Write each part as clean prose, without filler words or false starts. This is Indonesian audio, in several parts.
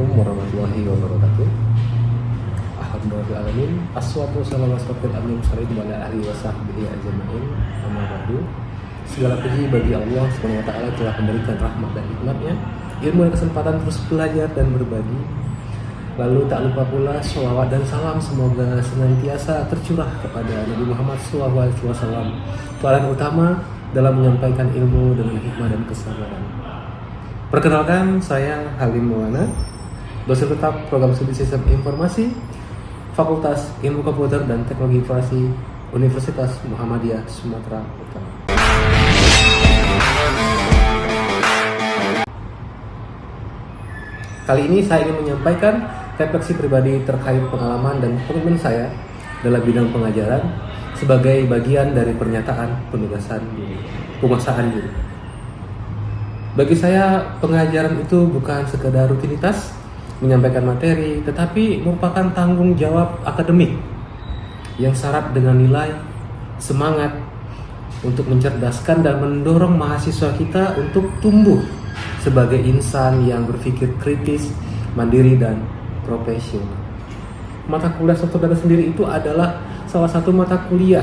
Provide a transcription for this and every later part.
Assalamualaikum warahmatullahi wabarakatuh. Alhamdulillahirrahmanirrahim. Assalatu wassalamu ala ahli wa sahbihi ajma'in. Amma ba'du. Segala puji bagi Allah SWT telah memberikan rahmat dan nikmatnya, ilmu dan kesempatan terus belajar dan berbagi. Lalu tak lupa pula sholawat dan salam semoga senantiasa tercurah kepada Nabi Muhammad SAW, teladan utama dalam menyampaikan ilmu dengan hikmah dan kesabaran. Perkenalkan, saya Halim Maulana, dosen tetap program studi sistem informasi Fakultas Ilmu Komputer dan Teknologi Informasi Universitas Muhammadiyah Sumatera Utara. Kali ini saya ingin menyampaikan refleksi pribadi terkait pengalaman dan komitmen saya dalam bidang pengajaran sebagai bagian dari pernyataan penugasan diri, penguasaan diri. Bagi saya, pengajaran itu bukan sekedar rutinitas menyampaikan materi, tetapi merupakan tanggung jawab akademik yang syarat dengan nilai, semangat untuk mencerdaskan dan mendorong mahasiswa kita untuk tumbuh sebagai insan yang berpikir kritis, mandiri, dan profesional. Mata kuliah struktur data sendiri itu adalah salah satu mata kuliah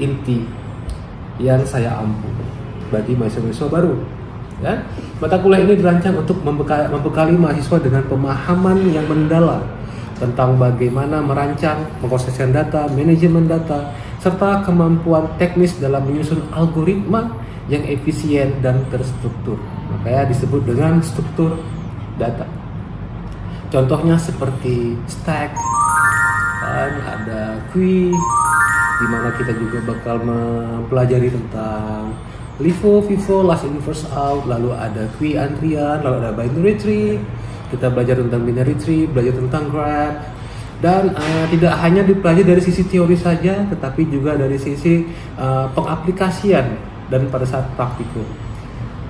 inti yang saya ampu bagi mahasiswa baru. Ya, mata kuliah ini dirancang untuk membekali mahasiswa dengan pemahaman yang mendalam tentang bagaimana merancang, memproseskan data, manajemen data, serta kemampuan teknis dalam menyusun algoritma yang efisien dan terstruktur. Makanya disebut dengan struktur data. Contohnya seperti stack, dan ada queue, di mana kita juga bakal mempelajari tentang LIFO, FIFO, last in first out, lalu ada queue antrian, lalu ada binary tree. Kita belajar tentang binary tree, belajar tentang graph, dan tidak hanya dipelajari dari sisi teori saja, tetapi juga dari sisi pengaplikasian dan pada saat praktikum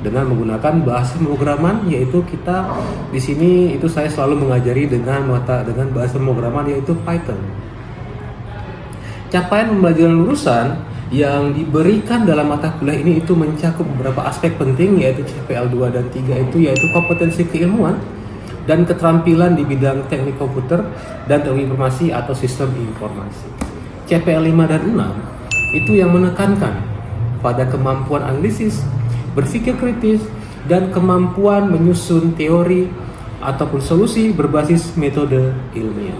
dengan menggunakan bahasa pemrograman, yaitu kita di sini itu saya selalu mengajari dengan bahasa pemrograman yaitu Python. Capaian pembelajaran lulusan yang diberikan dalam mata kuliah ini itu mencakup beberapa aspek penting, yaitu CPL 2 dan 3 itu yaitu kompetensi keilmuan dan keterampilan di bidang teknik komputer dan teknologi informasi atau sistem informasi. CPL 5 dan 6 itu yang menekankan pada kemampuan analisis, berpikir kritis, dan kemampuan menyusun teori ataupun solusi berbasis metode ilmiah.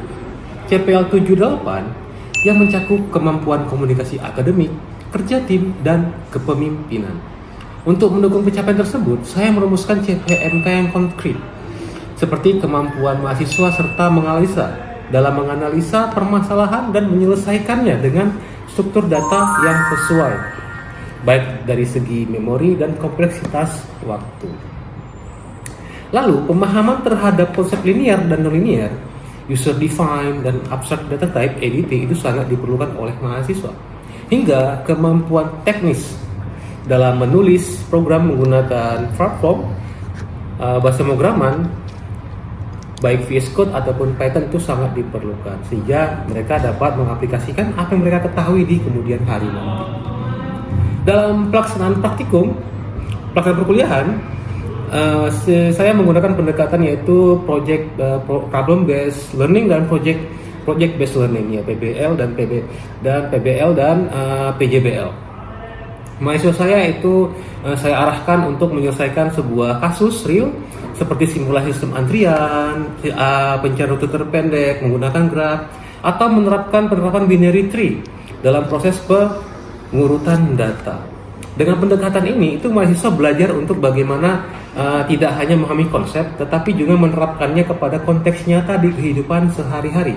CPL 7 dan 8 yang mencakup kemampuan komunikasi akademik, kerja tim, dan kepemimpinan. Untuk mendukung pencapaian tersebut, saya merumuskan CPMK yang konkret, seperti kemampuan mahasiswa serta menganalisa permasalahan dan menyelesaikannya dengan struktur data yang sesuai, baik dari segi memori dan kompleksitas waktu. Lalu, pemahaman terhadap konsep linear dan nonlinear, user defined dan abstract data type (ADT) itu sangat diperlukan oleh mahasiswa. Hingga kemampuan teknis dalam menulis program menggunakan platform bahasa pemrograman baik VS Code ataupun Python itu sangat diperlukan, sehingga mereka dapat mengaplikasikan apa yang mereka ketahui di kemudian hari nanti. Dalam pelaksanaan pelaksanaan perkuliahan, saya menggunakan pendekatan yaitu problem based learning dan project based learning, ya PBL dan PJBL. Mahasiswa saya itu saya arahkan untuk menyelesaikan sebuah kasus real seperti simulasi sistem antrian, pencarian rute terpendek menggunakan graph, atau penerapan binary tree dalam proses pengurutan data. Dengan pendekatan ini, itu mahasiswa belajar untuk bagaimana tidak hanya memahami konsep, tetapi juga menerapkannya kepada konteks nyata di kehidupan sehari-hari.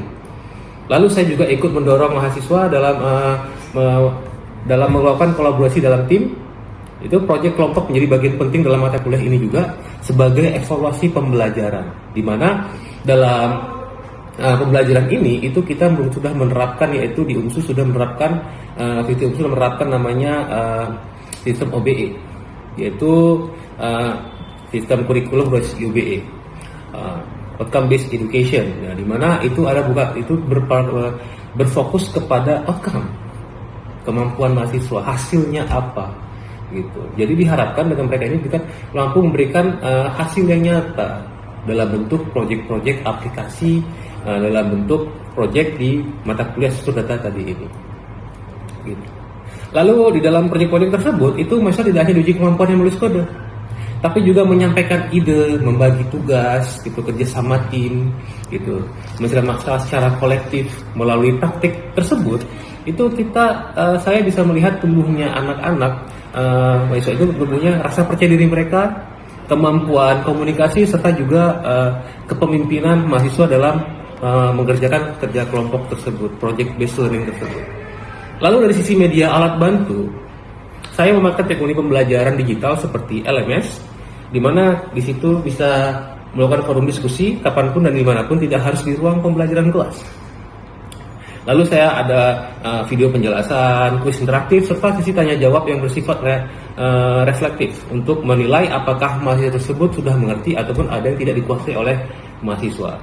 Lalu saya juga ikut mendorong mahasiswa dalam melakukan kolaborasi dalam tim. Itu proyek kelompok menjadi bagian penting dalam mata kuliah ini juga sebagai evaluasi pembelajaran, di mana dalam pembelajaran ini itu kita sudah menerapkan, yaitu di UNSUS sudah menerapkan namanya sistem OBE, yaitu sistem kurikulum berbasis OBE, outcome based education. Nah, di mana itu berfokus kepada outcome, kemampuan mahasiswa, hasilnya apa, gitu. Jadi diharapkan dengan mereka ini mampu memberikan hasil yang nyata dalam bentuk proyek-proyek aplikasi, dalam bentuk proyek di mata kuliah struktur data tadi ini. Gitu. Lalu di dalam proyek-proyek tersebut itu mahasiswa tidak hanya diuji kemampuan yang menulis kode, tapi juga menyampaikan ide, membagi tugas, gitu, kerja sama tim, gitu, menyelesaikan masalah secara kolektif melalui praktik tersebut. Itu saya bisa melihat tumbuhnya anak-anak mahasiswa itu tumbuhnya rasa percaya diri mereka, kemampuan komunikasi serta juga kepemimpinan mahasiswa dalam mengerjakan kerja kelompok tersebut, project based learning tersebut. Lalu dari sisi media alat bantu, saya memakai teknologi pembelajaran digital seperti LMS, di mana di situ bisa melakukan forum diskusi kapanpun dan dimanapun, tidak harus di ruang pembelajaran kelas. Lalu saya ada video penjelasan, kuis interaktif, serta sisi tanya jawab yang bersifat reflektif untuk menilai apakah mahasiswa tersebut sudah mengerti ataupun ada yang tidak dikuasai oleh mahasiswa.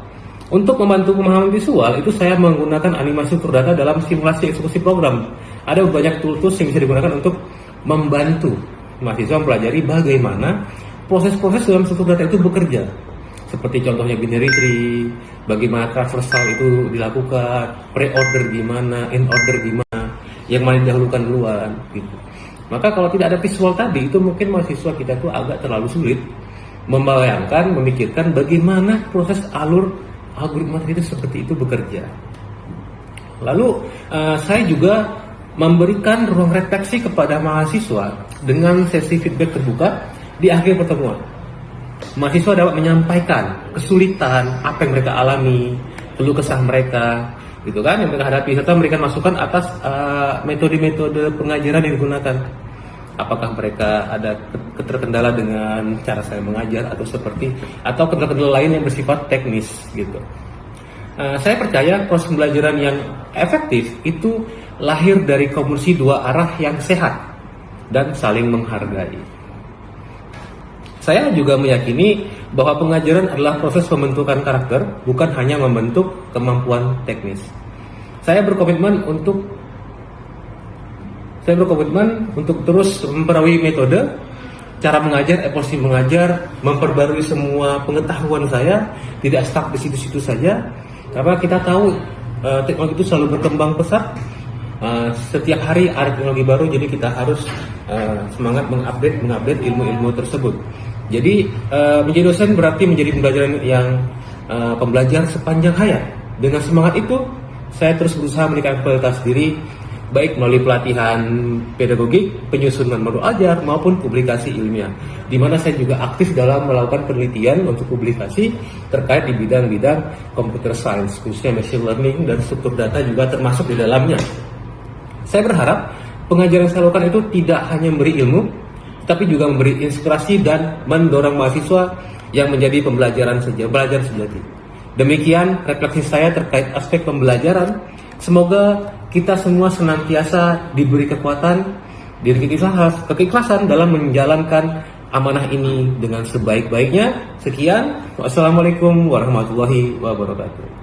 Untuk membantu pemahaman visual, itu saya menggunakan animasi struktur data dalam simulasi eksekusi program. Ada banyak tools yang bisa digunakan untuk membantu mahasiswa mempelajari bagaimana proses-proses dalam struktur data itu bekerja. Seperti contohnya binary tree, bagaimana traversal itu dilakukan, pre-order gimana, in-order gimana, yang mana didahulukan duluan, gitu. Maka kalau tidak ada visual tadi, itu mungkin mahasiswa kita itu agak terlalu sulit membayangkan, memikirkan bagaimana proses algoritma itu seperti itu bekerja. Lalu saya juga memberikan ruang refleksi kepada mahasiswa dengan sesi feedback terbuka di akhir pertemuan. Mahasiswa dapat menyampaikan kesulitan apa yang mereka alami, keluh kesah mereka, gitu kan, yang mereka hadapi, serta memberikan masukan atas metode-metode pengajaran yang digunakan. Apakah mereka ada keterkendala dengan cara saya mengajar atau kendala-kendala lain yang bersifat teknis, gitu. Saya percaya proses pembelajaran yang efektif itu lahir dari komunikasi dua arah yang sehat dan saling menghargai. Saya juga meyakini bahwa pengajaran adalah proses pembentukan karakter, bukan hanya membentuk kemampuan teknis. Saya berkomitmen untuk terus memperbarui metode, cara mengajar, evolusi mengajar, memperbarui semua pengetahuan saya, tidak stuck di situ-situ saja. Karena kita tahu teknologi itu selalu berkembang pesat. Setiap hari ada teknologi baru, jadi kita harus semangat mengupdate ilmu-ilmu tersebut. Jadi menjadi dosen berarti menjadi pembelajaran yang pembelajar sepanjang hayat. Dengan semangat itu, saya terus berusaha meningkatkan kualitas diri, baik melalui pelatihan pedagogik, penyusunan modul ajar maupun publikasi ilmiah. Di mana saya juga aktif dalam melakukan penelitian untuk publikasi terkait di bidang-bidang computer science, khususnya machine learning dan struktur data juga termasuk di dalamnya. Saya berharap pengajaran yang saya lakukan itu tidak hanya memberi ilmu, tapi juga memberi inspirasi dan mendorong mahasiswa yang menjadi belajar sejati. Demikian refleksi saya terkait aspek pembelajaran. Semoga kita semua senantiasa diberi kekuatan, keikhlasan dalam menjalankan amanah ini dengan sebaik-baiknya. Sekian, wassalamualaikum warahmatullahi wabarakatuh.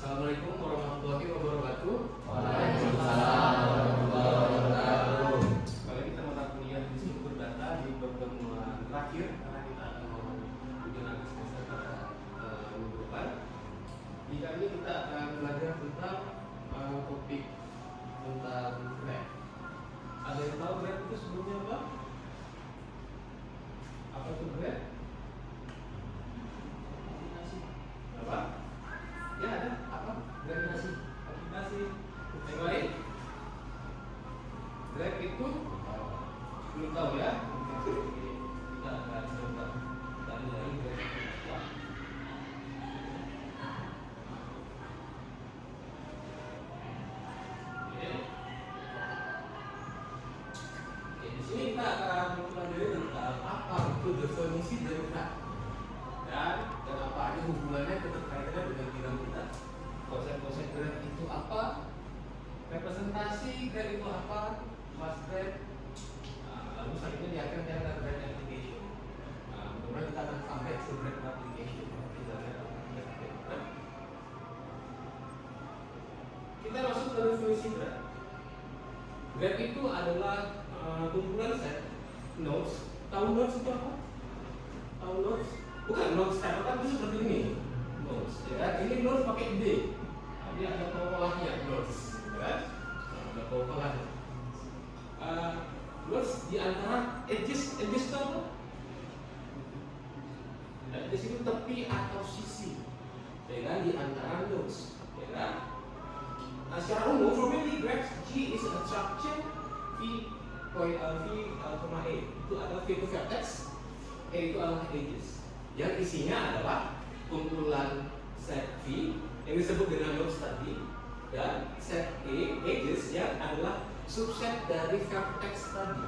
Assalamualaikum warahmatullahi wabarakatuh. Waalaikumsalam warahmatullahi wabarakatuh. Kali kita mata kuliah di struktur data di pertemuan terakhir, karena kita akan mengenal semester minggu depan. Di kali ini kita akan belajar tentang topik tentang graph. Ada yang tahu graph itu sebelumnya apa? Apa itu graph? Apa? Ya ada apa? Gravitasi. Yang lain? Graph itu belum tahu ya. Kita akan coba tadi lagi graph itu apa. Oke, di sini kita akan mempelajari tentang apa itu definisi dari graph dan apa aja hubungannya keterkaitannya dengan bidang kita. Konsep-konsep graph itu apa? Representasi graph itu apa? Mass graph. Lalu selanjutnya di akhir ada graph application. is a Grab application of internet. Kita masuk ke definisi Grab. Grab itu adalah kumpulan set nodes. Tahu nodes itu apa? Tahu nodes? Bukan nodes, kan itu seperti ini. Nodes, ya. Ini nodes pakai D. Dia ada pengolahnya nodes, ya. Ada pengolahnya. Nodes di antara edges itu apa? Edges itu tepi atau sisi, ya kan? Di antara nodes, ya kan? Secara umum, formally Graph G is a structure V, A itu adalah V itu vertex, A itu adalah edges. Yang isinya adalah kumpulan set V yang disebut dengan nodes tadi, dan set A, edges, yang adalah subset dari vertex tadi.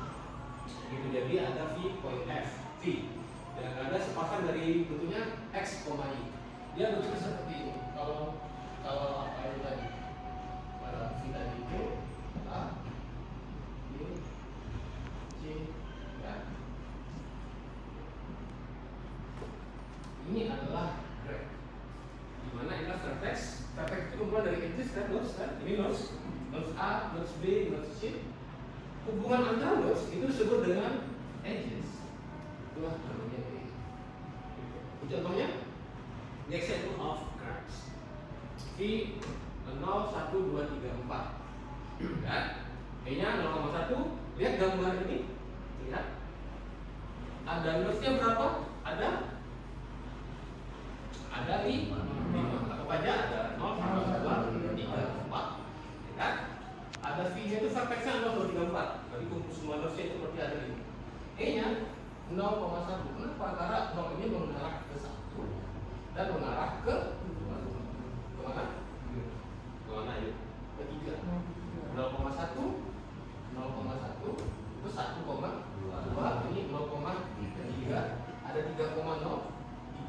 Gitu, jadi ada V, F, V, dan ada sepasang dari bentuknya X, Y. Dia bentuknya seperti ini. Kalau apa itu tadi? Pada V tadi itu A, B, C, ya. Ini adalah graph. Dimana ini adalah vertex. Vertex itu kumpulan dari edges kan, nodes kan. Ini nodes A, nodes B, nodes C. Hubungan antara nodes itu disebut dengan edges. Itulah namanya ini. Contohnya, the example of graphs. V 0, 1, 2, 3, 4. Kan? E-nya 0,1. Lihat gambar ini. Lihat. Ada nodesnya berapa? Ada 5. Anggap aja ada 0, 1, 2, 3, 4. Kan? Ada V-nya itu vertexnya 0, 2, 3, 4. Jadi kumpul semua nodesnya itu seperti ada ini. E-nya 0,1. Kenapa? Karena 0 ini mengarah ke 1 dan mengarah ke mana? Kemana yuk? Ke 3. 0,1 itu 1,2, ini 0,3, ada 3,0,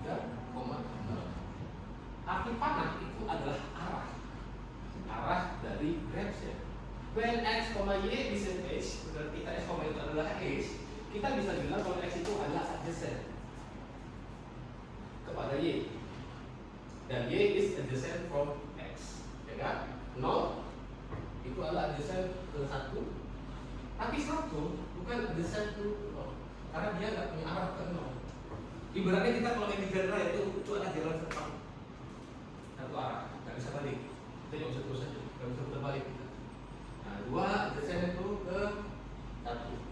3,0. Arti panah itu adalah arah dari graph ya. When x, y is an edge, berarti x, y itu adalah edge. Kita bisa bilang kalau x itu adalah adjacent kepada y, dan y is adjacent from x, ya kan? 0 itu adalah adjacent ke 1, tapi 1 bukan adjacent to 0 karena dia nggak punya arah ke 0. Ibaratnya kita kalau main di jalan itu ada jalan satu arah, nggak bisa balik. Kita nggak bisa terus aja, nggak bisa putar balik. Nah, 2 adjacent itu ke 1.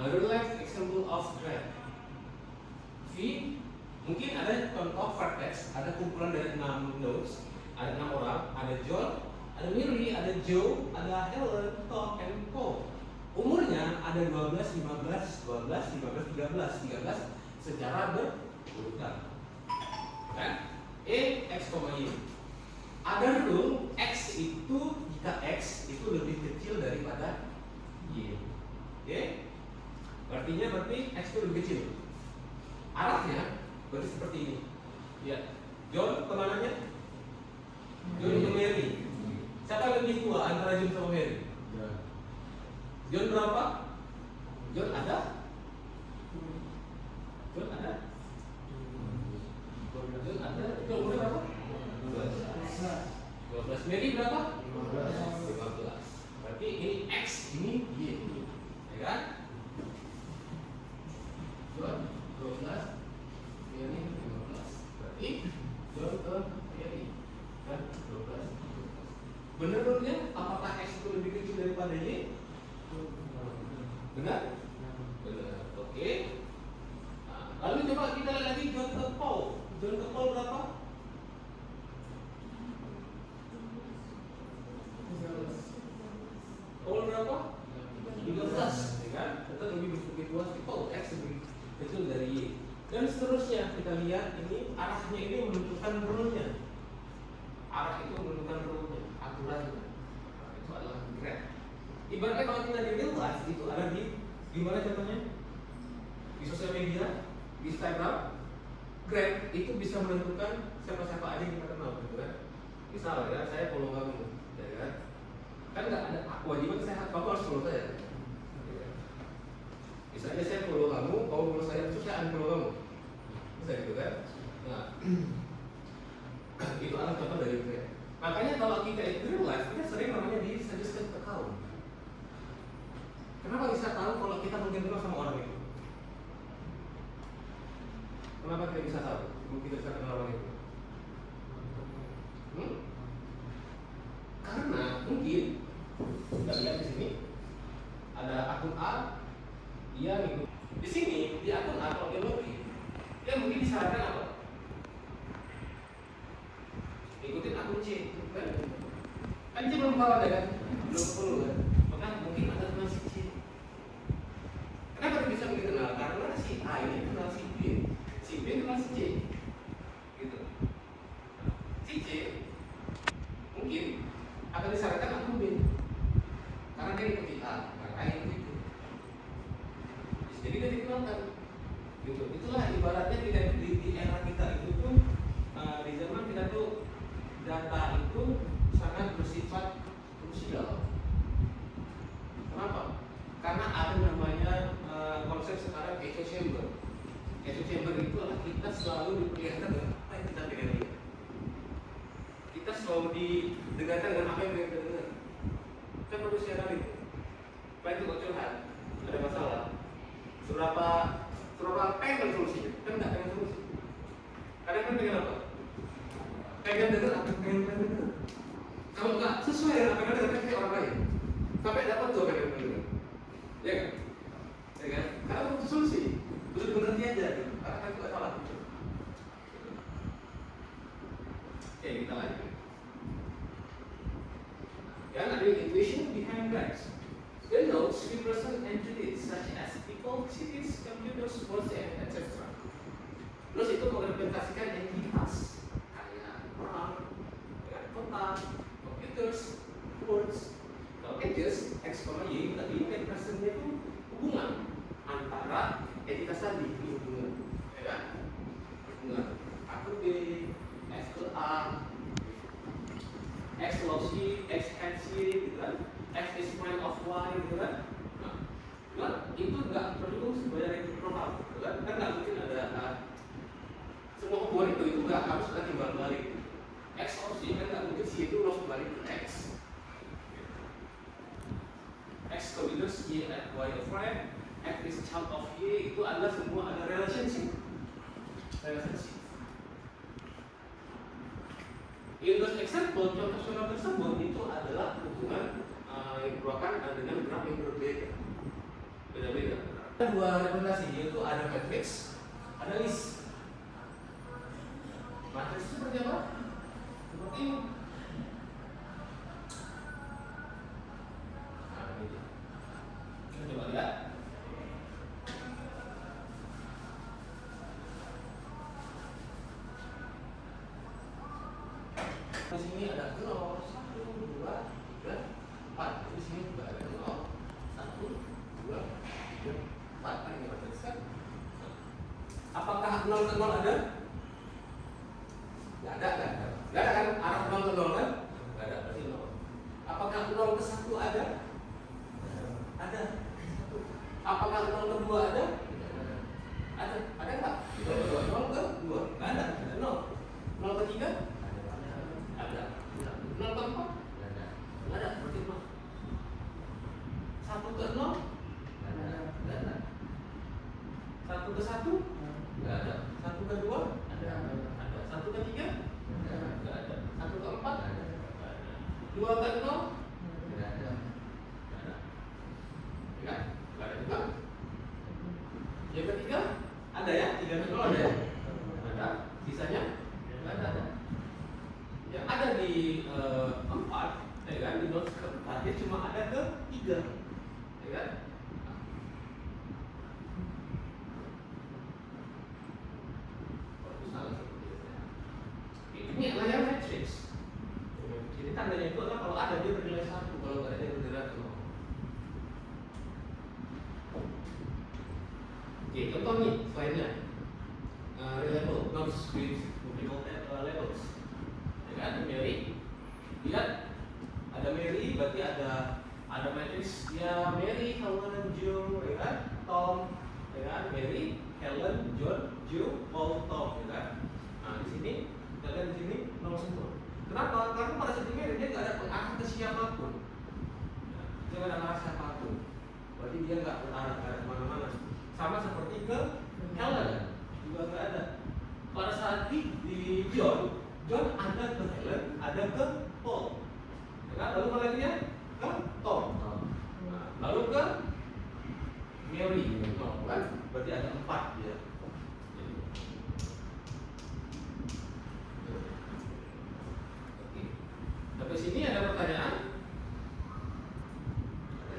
Real life example of graph. V, mungkin ada contoh vertex, ada kumpulan dari 6 nodes, ada 6 orang, ada John, ada Mary, ada Joe, ada Helen, Tom, and Paul. Umurnya ada 12, 15, 12, 15, 13 secara berurutan. Kan? E, X, Y. Ada rule X itu jika X itu lebih kecil daripada Y. Oke? Berarti X itu lebih kecil. Arahnya berarti seperti ini. Lihat, John kemananya? John ke Mary. Siapa lebih tua antara John sama Mary? John berapa? John ada? John ada? John umur berapa? 12. Mary berapa? 15. Berarti ini X, ini Y. Ya kan? John 12, Mary 15. Berarti John ke Mary kan 12. Benar rule-nya? Apakah X itu lebih kecil daripada Y? Benar? Benar. Oke. Nah, lalu coba kita lihat lagi John ke Paul. John ke Paul berapa? 13. Paul berapa? 13. Ya kan? Tetap lebih tua si Paul. X lebih kecil dari Y. Dan seterusnya kita lihat ini arahnya ini menentukan rule-nya. Arah itu menentukan rule-nya, aturannya. Nah, itu adalah graph. Ibaratnya kalau kita di real life itu ada di mana contohnya? Di sosial media, di Instagram, Grab itu bisa menentukan siapa-siapa aja yang kita kenal, gitu kan? Misal ya, saya follow kamu, ya kan? Kan nggak ada kewajiban kamu harus follow saya. Misalnya saya follow kamu follow saya, terus saya unfollow kamu, bisa gitu kan? Nah, itu adalah contoh dari itu. Makanya kalau kita itu real life, kita sering namanya di suggested account. Kenapa bisa tahu kalau kita mungkin kenal sama orang itu? Kenapa kita bisa tahu kalau kita bisa kenal orang itu? Karena mungkin kita lihat di sini ada akun A, dia ngikut. Di sini di akun A kalau dia login, dia mungkin disarankan apa? Ikutin akun C, kan? Kan C belum tahu ada kan? Belum perlu kan? Maka mungkin ada teman si C. Kenapa dia bisa begitu kenal? Karena si A ini kenal si B, si B kenal si C, gitu. Si C mungkin akan disarankan akun B, karena dia ikuti A, maka ikut itu. Jadi dia dikenalkan, gitu. Itulah ibaratnya kita di era kita itu tuh, di zaman kita tuh data itu sangat bersifat krusial. Kenapa? Karena ada namanya konsep sekarang echo chamber. Echo chamber itu adalah kita selalu diperlihatkan dengan apa yang kita pengen lihat. Kita selalu didengarkan dengan apa yang kita dengar. Kan manusia kali itu. Baik itu curhat, ada masalah. Seberapa pengen solusinya? Kan nggak pengen solusi. Kadang kan pengen apa? Pengen dengar apa yang pengen dengar. Kalau nggak sesuai dengan apa yang dengar, kan kayak orang lain. Sampai dapat tuh apa yang pengen dengar. Ya kan? Ya kan? Karena butuh solusi, butuh dimengerti aja. Gitu. Karena kan itu nggak salah. Oke, kita lanjut. Yang ada intuition behind facts. The notes represent entities such as people, cities, computers, sports, etc. Terus itu merepresentasikan entitas kayak orang, kota, computers, words. Kalau edges, X, Y tadi representasinya itu hubungan antara entitas tadi, hubungan, ya kan? Hubungan A ke B, F ke A, X loves Y, X hates Y, gitu kan? X is friend of Y, gitu kan? Nah, itu nggak perlu sebenarnya reciprocal, gitu kan? Kan nggak mungkin ada semua hubungan itu nggak harus ada timbal balik. X of Y kan nggak mungkin si itu loves balik ke X. X considers Y and Y a friend, X is child of Y, itu adalah semua ada relationship. In those example, contoh tersebut itu adalah hubungan yang merupakan dengan graf yang berbeda, beda-beda. Ada dua representasi, yaitu ada matrix, ada list. Matrix itu seperti apa? Seperti ini. Nah, ini. Kita coba lihat. Di sini ada 0, 1, 2, 3, 4. Di sini juga ada 0, 1, 2, 3, 4. Nah, ini matrix kan? Apakah 0 ke 0 ada? Nggak ada kan? Arah 0 ke 0 kan? Nggak ada, berarti 0. Apakah 0 ke 1 ada? Ada. Apakah 0 ke 2 ada? Ada. Ada nggak? 0 ke 2? Nggak ada. Ada 0. 0 ke 3? Ada. 0 ke 4? Nggak ada. Berarti 0. 1 ke 0? Nggak ada. 1 ke 1? Nggak ada. 1 ke 2? Ada. 1 ke 3? Nggak ada. 1 ke 4? Nggak ada. 2 ke 0? Nggak ada. Nggak ada juga. Yang ketiga? Ada ya? 3 ke 0 ada ya? Ada. Sisanya? Nggak ada. Yang ada di 4, ya kan? Di notes keempat, dia cuma ada ke 3, ya kan? Ini adalah matrix. Jadi tandanya itu adalah kalau ada dia bernilai 1, kalau nggak ada dia bernilai 0. Oke, contoh nih slide-nya. Reliable, notes with multiple labels. Ya kan, Mary. Lihat, ada Mary berarti ada matriks ya Mary, Helen, Joe, ya kan? Tom, ya kan? Mary, Helen, John, Joe, Paul, Tom, ya kan? Nah di sini, kita lihat di sini nomor satu. Kenapa? Karena pada saat Mary dia nggak ada pengarah ke siapapun. Dia nggak ada pengarah siapapun. Berarti dia nggak berarah ke mana-mana. Sama seperti ke Helen juga nggak ada. Pada saat di John ada ke Helen, ada ke Paul. Ya kan? Lalu mana lagi ke Tom. Nah, lalu ke Mary. Oh, kan? Berarti ada 4 dia. Oke. Sampai sini ada pertanyaan?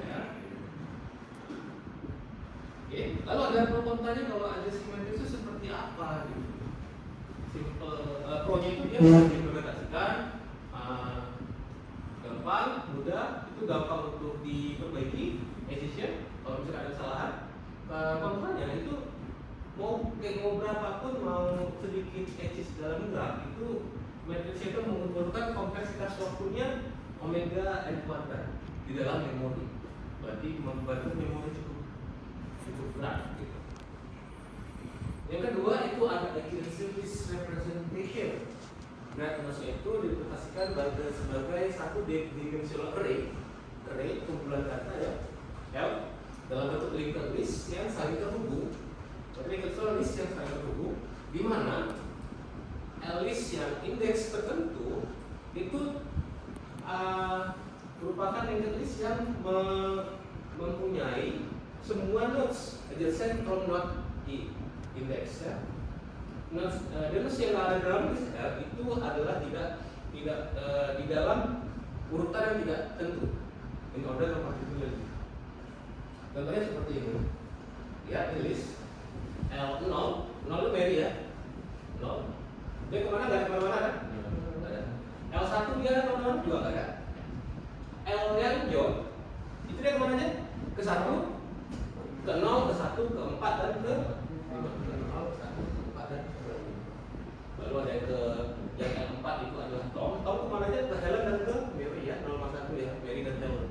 Ya. Oke. Lalu ada pertanyaan kalau ada simetris itu seperti apa? Gitu. Simple. Pro-nya itu dia bisa diimplementasikan. Gampang, mudah, itu gampang untuk diperbaiki, efisien. Kalau misalnya ada kesalahan, kontranya itu mau berapapun, mau sedikit eksis dalam graf itu matriks itu memerlukan kompleksitas waktunya omega n kuadrat di dalam memori. Berarti membantu memori cukup berat. Gitu. Yang kedua itu ada series representation. Graph itu direpresentasikan sebagai satu dimensional array kumpulan data ya, L dalam bentuk linked list yang saling terhubung. Linked list yang saling terhubung, di mana list yang indeks tertentu itu merupakan linked list yang mempunyai semua nodes adjacent from node index ya. Nodes yang ada dalam list L itu adalah tidak di dalam urutan yang tidak tentu, in order of particularly. Contohnya seperti ini. Ya, ini list L 0 itu Mary ya. 0. Dia kemana? Nggak ada kemana-mana kan? Nggak ada. L 1 dia ada kemana-mana juga nggak ada. L yang John itu dia kemana aja? Ke 1, ke 0, ke 1, ke 4 dan ke 5. Ke 0, 1, 4 dan ke 5. Lalu ada yang ke-4 itu adalah Tom. Tom kemana aja? Ke Helen dan ke Mary ya, 0,1 ya, Mary dan Helen.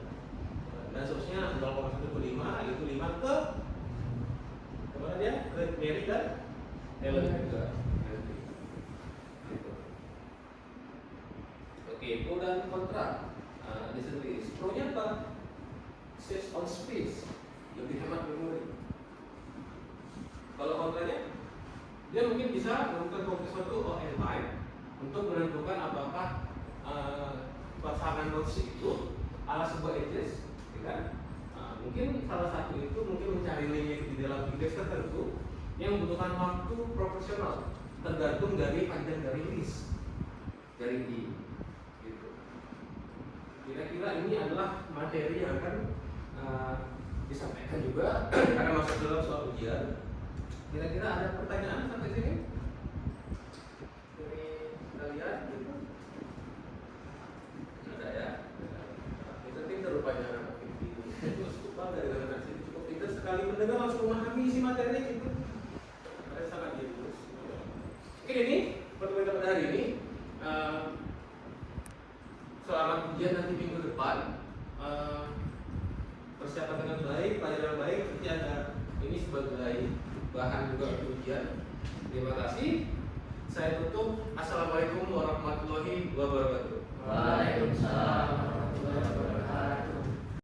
Dan seterusnya 0,1 ke 5, itu 5 ke kemana dia? Ke Mary dan Helen juga. Gitu. Oke, pro dan kontra. Di sini pro-nya apa? Saves on space, lebih hemat memori. Kalau kontranya, dia mungkin bisa melakukan suatu ON time untuk menentukan apakah pasangan nodes itu ala sebuah edges, ya kan? Mungkin salah satu itu mungkin mencari limit di dalam indeks tertentu yang membutuhkan waktu proporsional tergantung dari panjang dari list dari I. Gitu. Kira-kira ini adalah materi yang akan disampaikan juga karena masuk dalam soal ujian. Kira-kira ada pertanyaan sampai sini? Dari kalian gitu? Ada ya? Itu pintar rupanya anak itu. Lupa dari anak sini cukup pintar sekali mendengar langsung memahami isi materinya gitu. Ada sangat jenius. Oke, ini pertemuan pada hari ini. Selamat ujian nanti minggu depan. Persiapan dengan baik, pelajaran baik. Nanti ada ini sebagai bahan juga untuk ujian. Terima kasih. Saya tutup. Assalamualaikum warahmatullahi wabarakatuh. Waalaikumsalam warahmatullahi wabarakatuh.